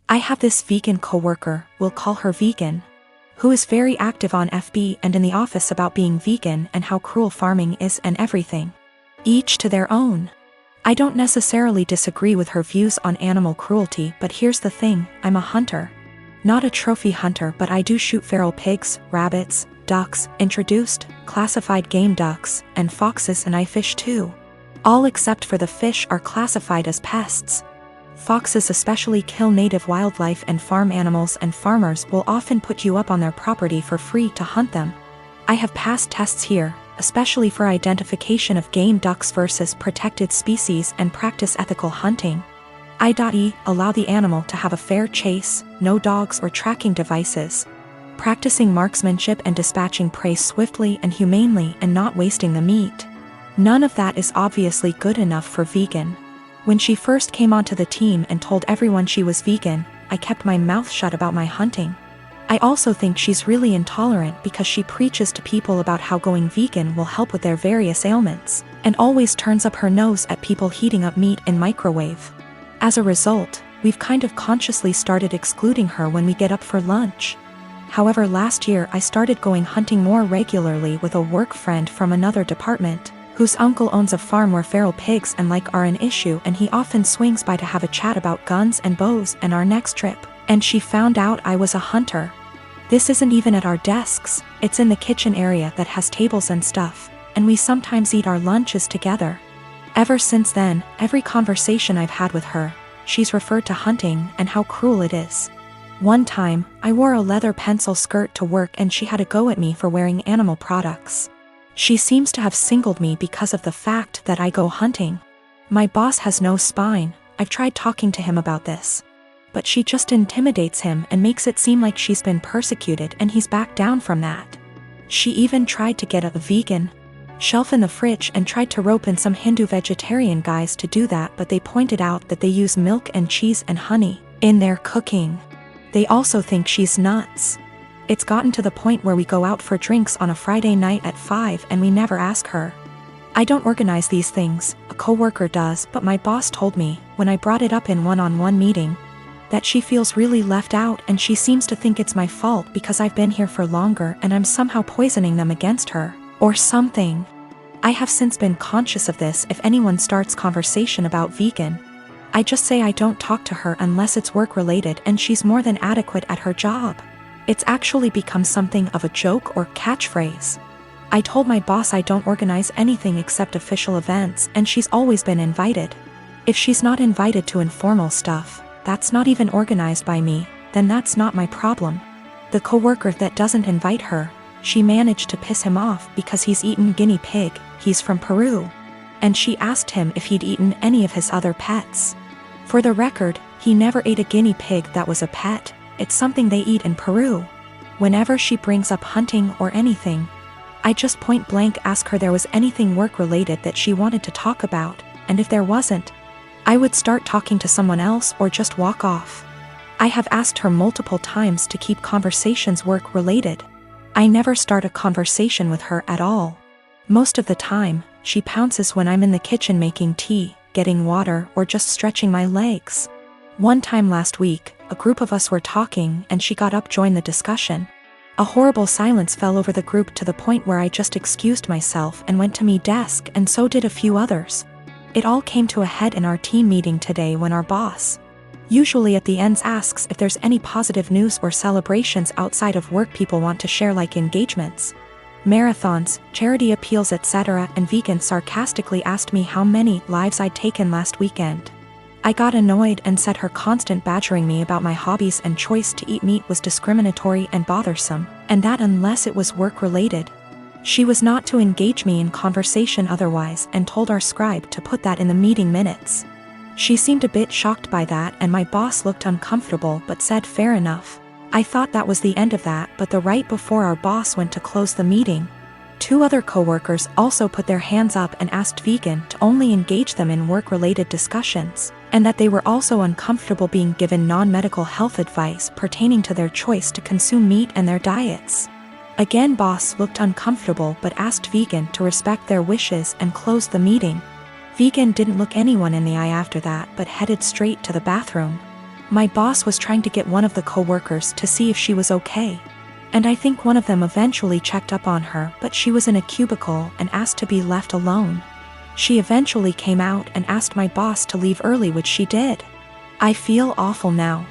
I have this vegan coworker, we'll call her Vegan, who is very active on FB and in the office about being vegan and how cruel farming is and everything. Each to their own. I don't necessarily disagree with her views on animal cruelty, but here's the thing, I'm a hunter. Not a trophy hunter, but I do shoot feral pigs, rabbits, ducks, introduced, classified game ducks, and foxes, and I fish too. All except for the fish are classified as pests. Foxes especially kill native wildlife and farm animals, and farmers will often put you up on their property for free to hunt them. I have passed tests here, especially for identification of game ducks versus protected species, and practice ethical hunting. I.e. allow the animal to have a fair chase, no dogs or tracking devices. Practicing marksmanship and dispatching prey swiftly and humanely and not wasting the meat. None of that is obviously good enough for Vegan. When she first came onto the team and told everyone she was vegan, I kept my mouth shut about my hunting. I also think she's really intolerant because she preaches to people about how going vegan will help with their various ailments, and always turns up her nose at people heating up meat in microwave. As a result, we've kind of consciously started excluding her when we get up for lunch. However, last year I started going hunting more regularly with a work friend from another department, whose uncle owns a farm where feral pigs and like are an issue, and he often swings by to have a chat about guns and bows and our next trip, and she found out I was a hunter. This isn't even at our desks, it's in the kitchen area that has tables and stuff, and we sometimes eat our lunches together. Ever since then, every conversation I've had with her, she's referred to hunting and how cruel it is. One time, I wore a leather pencil skirt to work and she had a go at me for wearing animal products. She seems to have singled me because of the fact that I go hunting. My boss has no spine, I've tried talking to him about this. But she just intimidates him and makes it seem like she's been persecuted, and he's backed down from that. She even tried to get a vegan shelf in the fridge and tried to rope in some Hindu vegetarian guys to do that, but they pointed out that they use milk and cheese and honey in their cooking. They also think she's nuts. It's gotten to the point where we go out for drinks on a Friday night at 5 and we never ask her. I don't organize these things, a coworker does, but my boss told me, when I brought it up in one-on-one meeting, that she feels really left out and she seems to think it's my fault because I've been here for longer and I'm somehow poisoning them against her, or something. I have since been conscious of this. If anyone starts conversation about vegan, I just say I don't talk to her unless it's work-related, and she's more than adequate at her job. It's actually become something of a joke or catchphrase. I told my boss I don't organize anything except official events, and she's always been invited. If she's not invited to informal stuff, that's not even organized by me, then that's not my problem. The coworker that doesn't invite her, she managed to piss him off because he's eaten guinea pig, he's from Peru. And she asked him if he'd eaten any of his other pets. For the record, he never ate a guinea pig that was a pet. It's something they eat in Peru. Whenever she brings up hunting or anything, I just point blank ask her there was anything work-related that she wanted to talk about, and if there wasn't, I would start talking to someone else or just walk off. I have asked her multiple times to keep conversations work-related. I never start a conversation with her at all. Most of the time, she pounces when I'm in the kitchen making tea, getting water, or just stretching my legs. One time last week, a group of us were talking and she got up to join the discussion. A horrible silence fell over the group to the point where I just excused myself and went to my desk, and so did a few others. It all came to a head in our team meeting today when our boss, usually at the ends, asks if there's any positive news or celebrations outside of work people want to share, like engagements, marathons, charity appeals, etc., and Vegan sarcastically asked me how many lives I'd taken last weekend. I got annoyed and said her constant badgering me about my hobbies and choice to eat meat was discriminatory and bothersome, and that unless it was work-related, she was not to engage me in conversation otherwise, and told our scribe to put that in the meeting minutes. She seemed a bit shocked by that, and my boss looked uncomfortable but said fair enough. I thought that was the end of that, but the right before our boss went to close the meeting, 2 other coworkers also put their hands up and asked Vegan to only engage them in work-related discussions, and that they were also uncomfortable being given non-medical health advice pertaining to their choice to consume meat and their diets. Again, boss looked uncomfortable but asked Vegan to respect their wishes and closed the meeting. Vegan didn't look anyone in the eye after that but headed straight to the bathroom. My boss was trying to get one of the coworkers to see if she was okay. And I think one of them eventually checked up on her, but she was in a cubicle and asked to be left alone. She eventually came out and asked my boss to leave early, which she did. I feel awful now.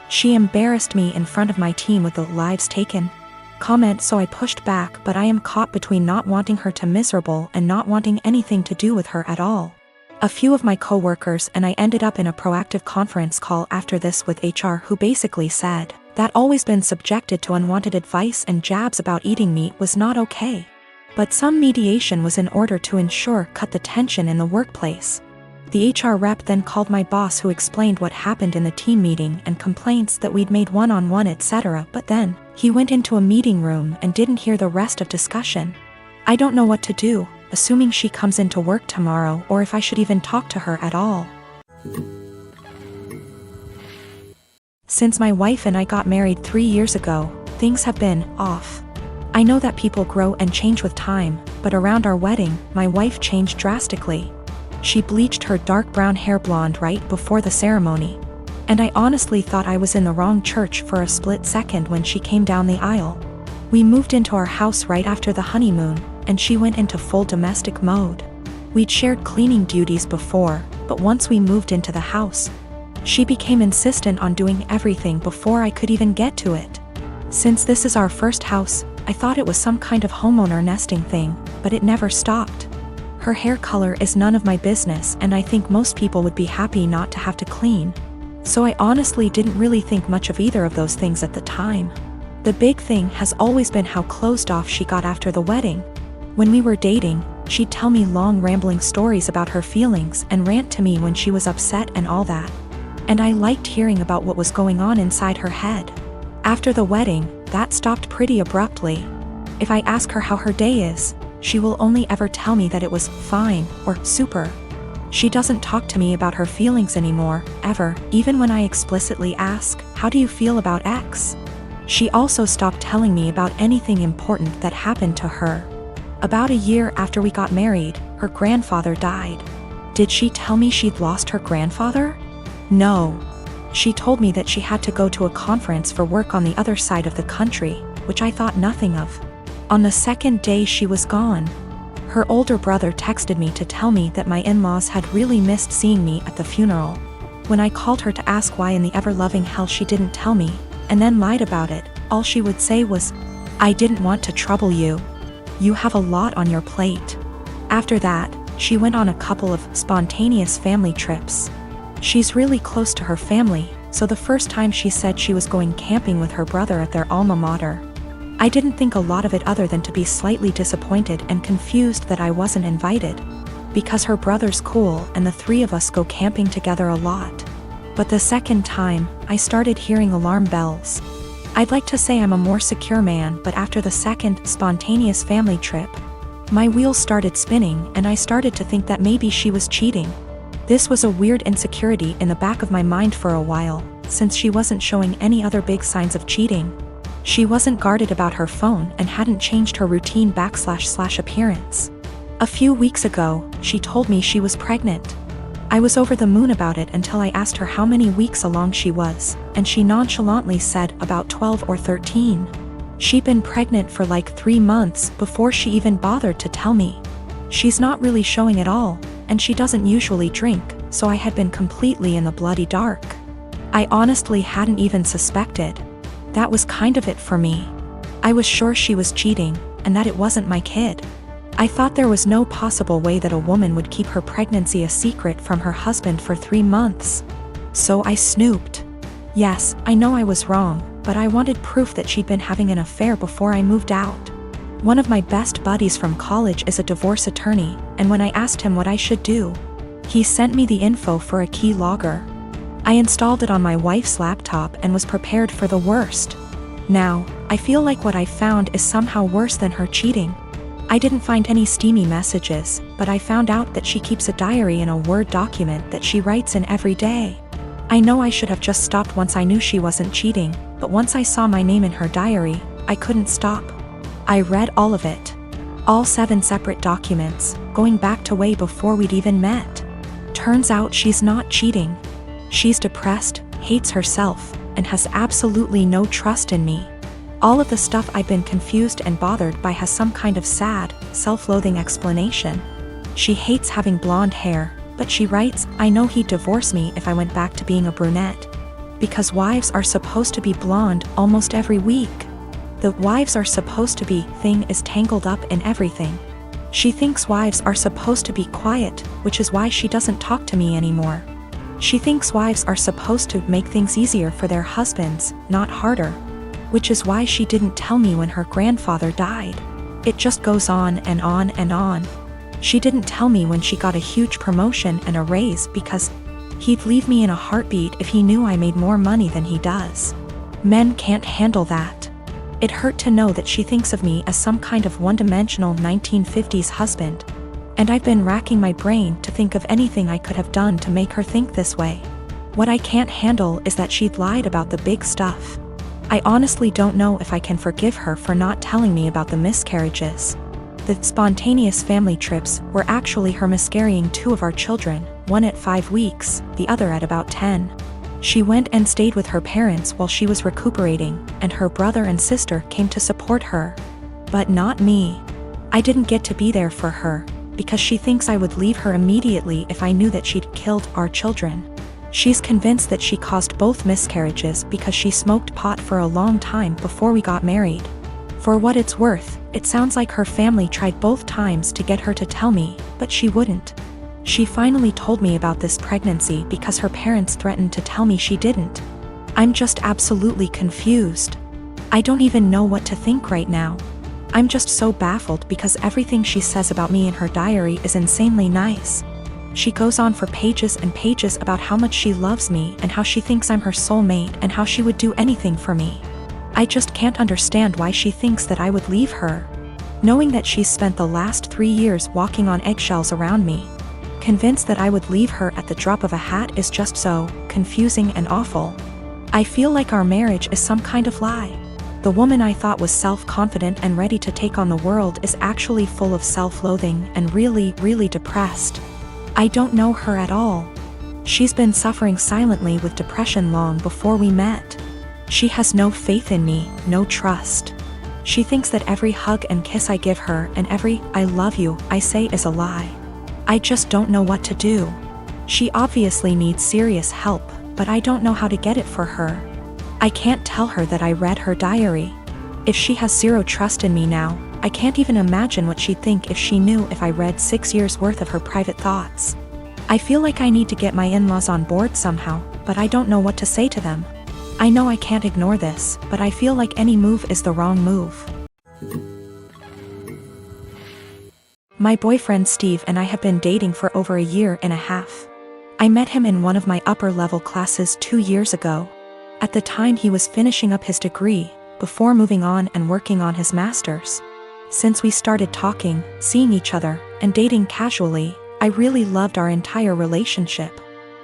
She embarrassed me in front of my team with the lives taken comment, so I pushed back, but I am caught between not wanting her to miserable and not wanting anything to do with her at all. A few of my coworkers and I ended up in a proactive conference call after this with HR, who basically said that always been subjected to unwanted advice and jabs about eating meat was not okay. But some mediation was in order to cut the tension in the workplace. The HR rep then called my boss, who explained what happened in the team meeting and complaints that we'd made one-on-one etc. But then he went into a meeting room and didn't hear the rest of discussion. I don't know what to do, assuming she comes into work tomorrow, or if I should even talk to her at all. Since my wife and I got married 3 years ago, things have been off. I know that people grow and change with time, but around our wedding, my wife changed drastically. She bleached her dark brown hair blonde right before the ceremony. And I honestly thought I was in the wrong church for a split second when she came down the aisle. We moved into our house right after the honeymoon, and she went into full domestic mode. We'd shared cleaning duties before, but once we moved into the house, she became insistent on doing everything before I could even get to it. Since this is our first house, I thought it was some kind of homeowner nesting thing, but it never stopped. Her hair color is none of my business, and I think most people would be happy not to have to clean. So I honestly didn't really think much of either of those things at the time. The big thing has always been how closed off she got after the wedding. When we were dating, she'd tell me long rambling stories about her feelings and rant to me when she was upset and all that. And I liked hearing about what was going on inside her head. After the wedding, that stopped pretty abruptly. If I ask her how her day is, she will only ever tell me that it was fine or super. She doesn't talk to me about her feelings anymore, ever, even when I explicitly ask, "How do you feel about X?" She also stopped telling me about anything important that happened to her. About a year after we got married, her grandfather died. Did she tell me she'd lost her grandfather? No. She told me that she had to go to a conference for work on the other side of the country, which I thought nothing of. On the second day she was gone, her older brother texted me to tell me that my in-laws had really missed seeing me at the funeral. When I called her to ask why in the ever-loving hell she didn't tell me, and then lied about it, all she would say was, "I didn't want to trouble you. You have a lot on your plate." After that, she went on a couple of spontaneous family trips. She's really close to her family, so the first time she said she was going camping with her brother at their alma mater. I didn't think a lot of it other than to be slightly disappointed and confused that I wasn't invited, because her brother's cool and the three of us go camping together a lot. But the second time, I started hearing alarm bells. I'd like to say I'm a more secure man, but after the second spontaneous family trip, my wheels started spinning and I started to think that maybe she was cheating. This was a weird insecurity in the back of my mind for a while, since she wasn't showing any other big signs of cheating. She wasn't guarded about her phone and hadn't changed her routine / appearance. A few weeks ago, she told me she was pregnant. I was over the moon about it until I asked her how many weeks along she was, and she nonchalantly said about 12 or 13. She'd been pregnant for like 3 months before she even bothered to tell me. She's not really showing at all, and she doesn't usually drink, so I had been completely in the bloody dark. I honestly hadn't even suspected. That was kind of it for me. I was sure she was cheating, and that it wasn't my kid. I thought there was no possible way that a woman would keep her pregnancy a secret from her husband for 3 months. So I snooped. Yes, I know I was wrong, but I wanted proof that she'd been having an affair before I moved out. One of my best buddies from college is a divorce attorney, and when I asked him what I should do, he sent me the info for a key logger. I installed it on my wife's laptop and was prepared for the worst. Now, I feel like what I found is somehow worse than her cheating. I didn't find any steamy messages, but I found out that she keeps a diary in a Word document that she writes in every day. I know I should have just stopped once I knew she wasn't cheating, but once I saw my name in her diary, I couldn't stop. I read all of it. All 7 separate documents, going back to way before we'd even met. Turns out she's not cheating. She's depressed, hates herself, and has absolutely no trust in me. All of the stuff I've been confused and bothered by has some kind of sad, self-loathing explanation. She hates having blonde hair, but she writes, I know he'd divorce me if I went back to being a brunette. Because wives are supposed to be blonde almost every week. The wives are supposed to be thing is tangled up in everything. She thinks wives are supposed to be quiet, which is why she doesn't talk to me anymore. She thinks wives are supposed to make things easier for their husbands, not harder. Which is why she didn't tell me when her grandfather died. It just goes on and on and on. She didn't tell me when she got a huge promotion and a raise because he'd leave me in a heartbeat if he knew I made more money than he does. Men can't handle that. It hurt to know that she thinks of me as some kind of one-dimensional 1950s husband. And I've been racking my brain to think of anything I could have done to make her think this way. What I can't handle is that she'd lied about the big stuff. I honestly don't know if I can forgive her for not telling me about the miscarriages. The spontaneous family trips were actually her miscarrying 2 of our children, one at 5 weeks, the other at about 10. She went and stayed with her parents while she was recuperating, and her brother and sister came to support her. But not me. I didn't get to be there for her, because she thinks I would leave her immediately if I knew that she'd killed our children. She's convinced that she caused both miscarriages because she smoked pot for a long time before we got married. For what it's worth, it sounds like her family tried both times to get her to tell me, but she wouldn't. She finally told me about this pregnancy because her parents threatened to tell me she didn't. I'm just absolutely confused. I don't even know what to think right now. I'm just so baffled because everything she says about me in her diary is insanely nice. She goes on for pages and pages about how much she loves me and how she thinks I'm her soulmate and how she would do anything for me. I just can't understand why she thinks that I would leave her. Knowing that she's spent the last 3 years walking on eggshells around me, convinced that I would leave her at the drop of a hat is just so confusing and awful. I feel like our marriage is some kind of lie. The woman I thought was self-confident and ready to take on the world is actually full of self-loathing and really, really depressed. I don't know her at all. She's been suffering silently with depression long before we met. She has no faith in me, no trust. She thinks that every hug and kiss I give her and every I love you I say is a lie. I just don't know what to do. She obviously needs serious help, but I don't know how to get it for her. I can't tell her that I read her diary. If she has zero trust in me now, I can't even imagine what she'd think if she knew if I read 6 years worth of her private thoughts. I feel like I need to get my in-laws on board somehow, but I don't know what to say to them. I know I can't ignore this, but I feel like any move is the wrong move. My boyfriend Steve and I have been dating for over a year and a half. I met him in one of my upper-level classes 2 years ago. At the time he was finishing up his degree, before moving on and working on his master's. Since we started talking, seeing each other, and dating casually, I really loved our entire relationship.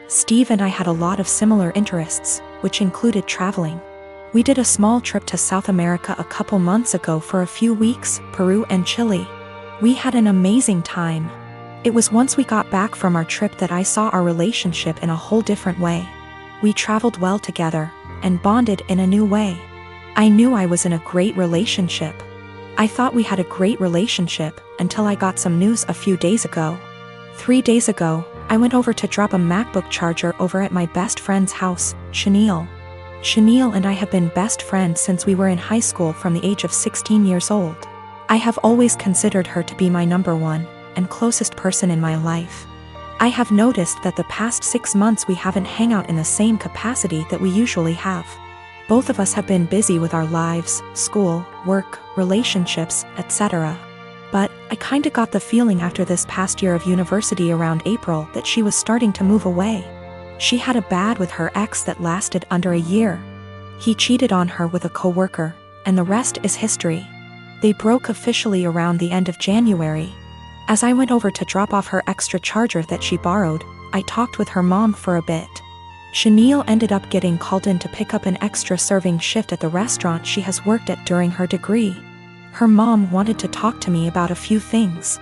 Steve and I had a lot of similar interests, which included traveling. We did a small trip to South America a couple months ago for a few weeks, Peru and Chile. We had an amazing time. It was once we got back from our trip that I saw our relationship in a whole different way. We traveled well together, and bonded in a new way. I knew I was in a great relationship. I thought we had a great relationship until I got some news a few days ago. 3 days ago, I went over to drop a MacBook charger over at my best friend's house, Chenille. Chenille and I have been best friends since we were in high school from the age of 16 years old. I have always considered her to be my number one and closest person in my life. I have noticed that the past 6 months we haven't hung out in the same capacity that we usually have. Both of us have been busy with our lives, school, work, relationships, etc. But I kinda got the feeling after this past year of university around April that she was starting to move away. She had a bad with her ex that lasted under a year. He cheated on her with a coworker, and the rest is history. They broke officially around the end of January. As I went over to drop off her extra charger that she borrowed, I talked with her mom for a bit. Chenille ended up getting called in to pick up an extra serving shift at the restaurant she has worked at during her degree. Her mom wanted to talk to me about a few things.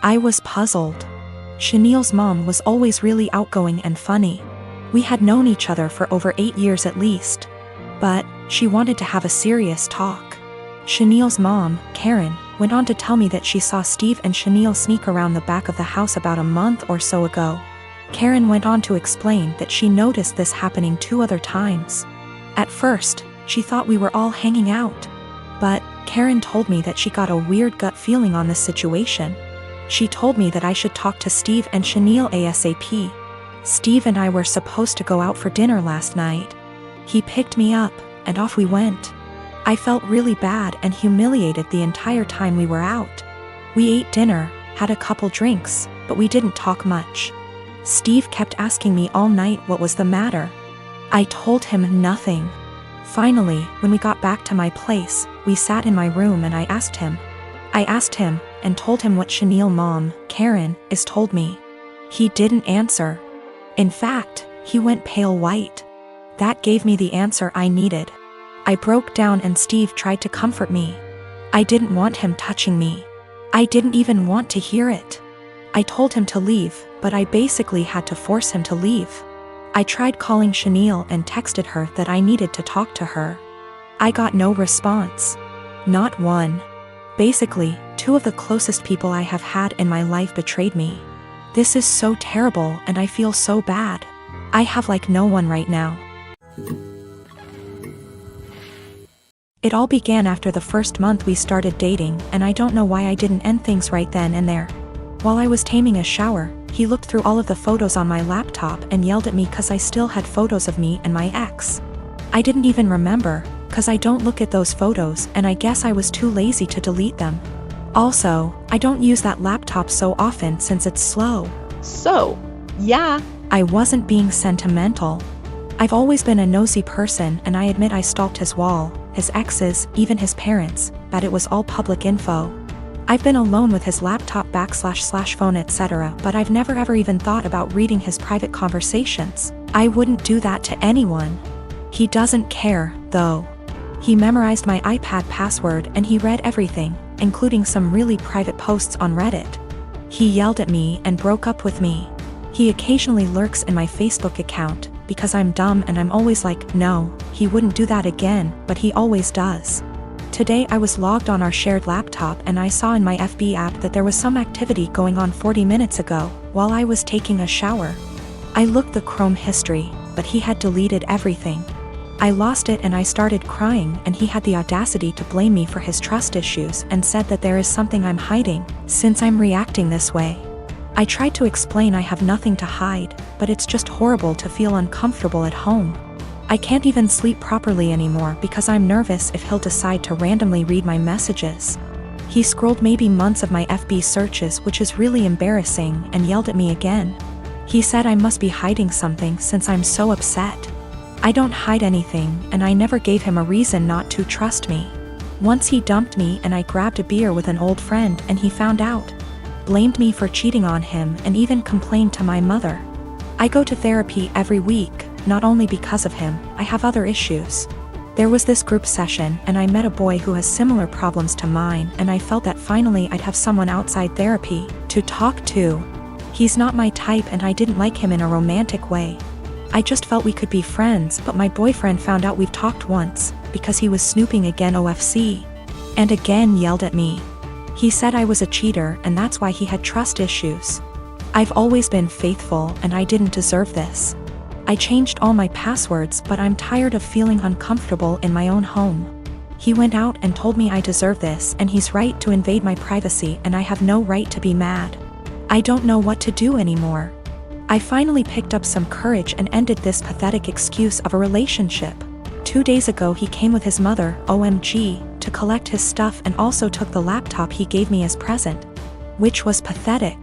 I was puzzled. Chenille's mom was always really outgoing and funny. We had known each other for over 8 years at least. But she wanted to have a serious talk. Chanel's mom, Karen, went on to tell me that she saw Steve and Chanel sneak around the back of the house about a month or so ago. Karen went on to explain that she noticed this happening 2 other times. At first, she thought we were all hanging out. But Karen told me that she got a weird gut feeling on this situation. She told me that I should talk to Steve and Chanel ASAP. Steve and I were supposed to go out for dinner last night. He picked me up, and off we went. I felt really bad and humiliated the entire time we were out. We ate dinner, had a couple drinks, but we didn't talk much. Steve kept asking me all night what was the matter. I told him nothing. Finally, when we got back to my place, we sat in my room and I asked him and told him what Chanel's mom, Karen, is told me. He didn't answer. In fact, he went pale white. That gave me the answer I needed. I broke down and Steve tried to comfort me. I didn't want him touching me. I didn't even want to hear it. I told him to leave, but I basically had to force him to leave. I tried calling Chanel and texted her that I needed to talk to her. I got no response. Not one. Basically, 2 of the closest people I have had in my life betrayed me. This is so terrible and I feel so bad. I have like no one right now. It all began after the first month we started dating, and I don't know why I didn't end things right then and there. While I was taking a shower, he looked through all of the photos on my laptop and yelled at me cause I still had photos of me and my ex. I didn't even remember, cause I don't look at those photos and I guess I was too lazy to delete them. Also, I don't use that laptop so often since it's slow. So, yeah. I wasn't being sentimental. I've always been a nosy person and I admit I stalked his wall, his exes, even his parents, but it was all public info. I've been alone with his laptop / phone etc., but I've never ever even thought about reading his private conversations. I wouldn't do that to anyone. He doesn't care, though. He memorized my iPad password and he read everything, including some really private posts on Reddit. He yelled at me and broke up with me. He occasionally lurks in my Facebook account, because I'm dumb and I'm always like, no, he wouldn't do that again, but he always does. Today I was logged on our shared laptop and I saw in my FB app that there was some activity going on 40 minutes ago, while I was taking a shower. I looked the Chrome history, but he had deleted everything. I lost it and I started crying and he had the audacity to blame me for his trust issues and said that there is something I'm hiding, since I'm reacting this way. I tried to explain I have nothing to hide, but it's just horrible to feel uncomfortable at home. I can't even sleep properly anymore because I'm nervous if he'll decide to randomly read my messages. He scrolled maybe months of my FB searches, which is really embarrassing, and yelled at me again. He said I must be hiding something since I'm so upset. I don't hide anything and I never gave him a reason not to trust me. Once he dumped me and I grabbed a beer with an old friend and he found out. Blamed me for cheating on him and even complained to my mother. I go to therapy every week. Not only because of him, I have other issues. There was this group session and I met a boy who has similar problems to mine and I felt that finally I'd have someone outside therapy to talk to. He's not my type and I didn't like him in a romantic way. I just felt we could be friends, but my boyfriend found out we've talked once, because he was snooping again OFC. And again yelled at me. He said I was a cheater and that's why he had trust issues. I've always been faithful and I didn't deserve this. I changed all my passwords, but I'm tired of feeling uncomfortable in my own home. He went out and told me I deserve this and he's right to invade my privacy and I have no right to be mad. I don't know what to do anymore. I finally picked up some courage and ended this pathetic excuse of a relationship. 2 days ago he came with his mother, OMG, to collect his stuff and also took the laptop he gave me as present. Which was pathetic.